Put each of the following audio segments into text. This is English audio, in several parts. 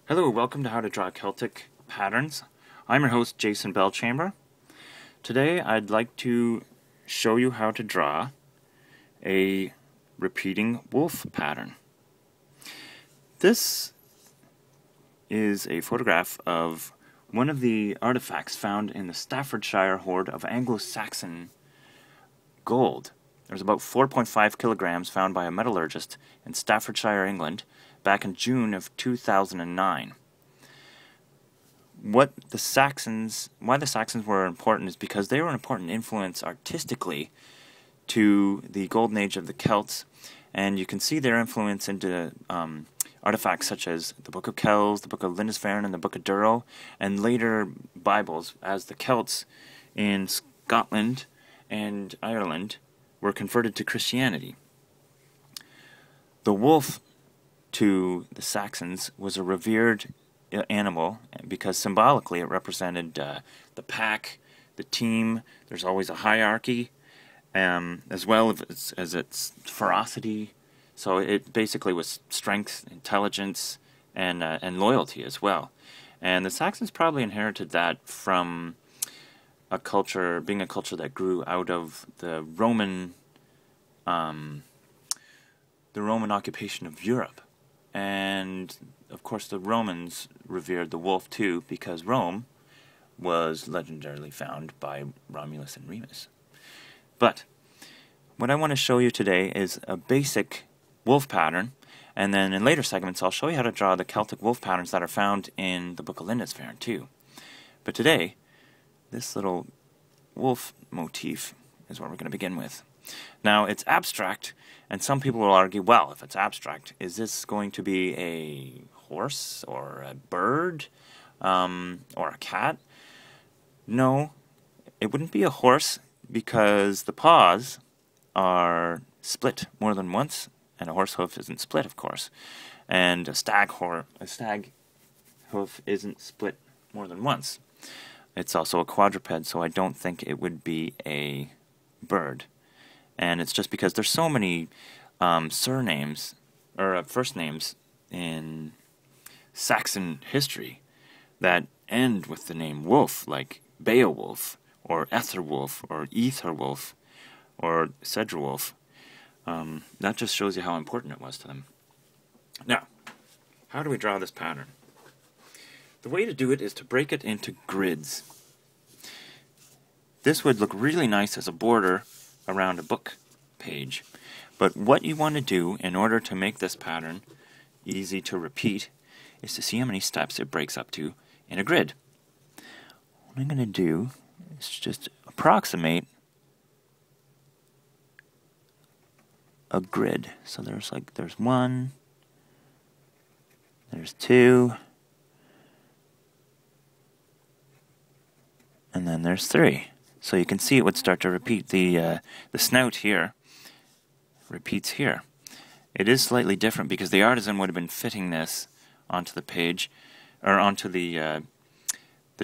Hello, welcome to How to Draw Celtic Patterns. I'm your host, Jason Bellchamber. Today I'd like to show you how to draw a repeating wolf pattern. This is a photograph of one of the artifacts found in the Staffordshire Hoard of Anglo-Saxon gold. There's about 4.5 kilograms found by a metallurgist in Staffordshire, England, back in June of 2009. Why the Saxons were important is because they were an important influence artistically to the golden age of the Celts, and you can see their influence into artifacts such as the Book of Kells, the Book of Lindisfard, and the Book of Durrow, and later Bibles, as the Celts in Scotland and Ireland were converted to Christianity. The wolf to the Saxons was a revered animal because symbolically it represented the pack, the team. There's always a hierarchy, as well as its ferocity. So it basically was strength, intelligence, and loyalty as well. And the Saxons probably inherited that from a culture, being a culture that grew out of the Roman occupation of Europe. And of course the Romans revered the wolf too, because Rome was legendarily found by Romulus and Remus. But what I want to show you today is a basic wolf pattern, and then in later segments I'll show you how to draw the Celtic wolf patterns that are found in the Book of Lindisfard too. But today, this little wolf motif is what we're going to begin with. Now, it's abstract, and some people will argue, well, if it's abstract, is this going to be a horse or a bird or a cat? No, it wouldn't be a horse because the paws are split more than once, and a horse hoof isn't split, of course. And a stag hoof isn't split more than once. It's also a quadruped, so I don't think it would be a bird. And it's just because there's so many surnames, or first names in Saxon history that end with the name wolf, like Beowulf, or AEtherwulf, or AEtherwulf, or Cedrwulf. That just shows you how important it was to them. Now, how do we draw this pattern? The way to do it is to break it into grids. This would look really nice as a border around a book page. But what you want to do in order to make this pattern easy to repeat is to see how many steps it breaks up to in a grid. What I'm going to do is just approximate a grid. So there's one, there's two, and then there's three. So you can see it would start to repeat. The snout here repeats here. It is slightly different because the artisan would have been fitting this onto the page, or onto the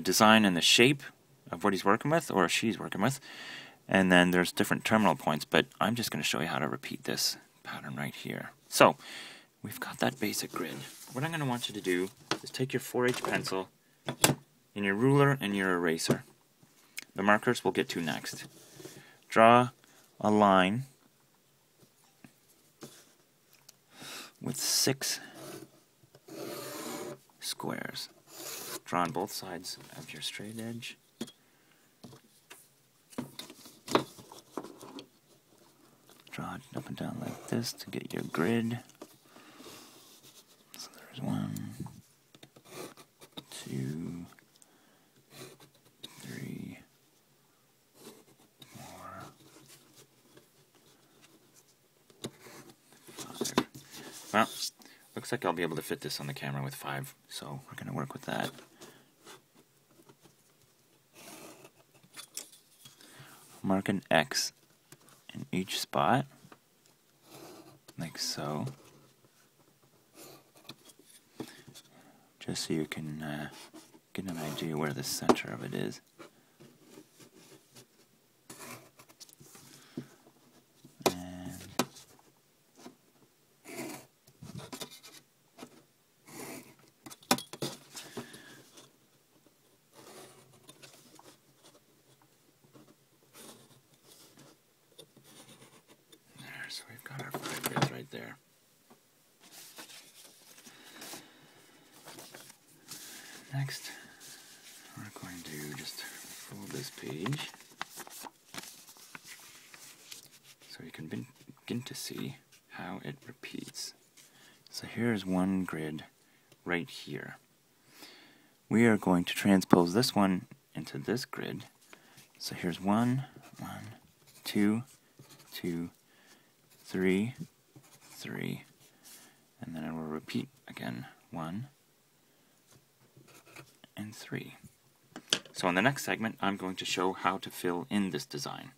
design and the shape of what he's working with, or she's working with. And then there's different terminal points, but I'm just going to show you how to repeat this pattern right here. So we've got that basic grid. What I'm going to want you to do is take your 4H pencil and your ruler and your eraser. The markers we'll get to next. Draw a line with 6 squares. Draw on both sides of your straight edge. Draw it up and down like this to get your grid. So there's 1, 2, 3, 4, 5. Well, looks like I'll be able to fit this on the camera with 5, so we're going to work with that. Mark an X in each spot, like so, just so you can get an idea where the center of it is. So we've got our 5 grids right there. Next, we're going to just fold this page so you can begin to see how it repeats. So here's one grid right here. We are going to transpose this one into this grid. So here's 1, 2, 2, 3, 3, and then it will repeat again, 1 and 3. So in the next segment, I'm going to show how to fill in this design.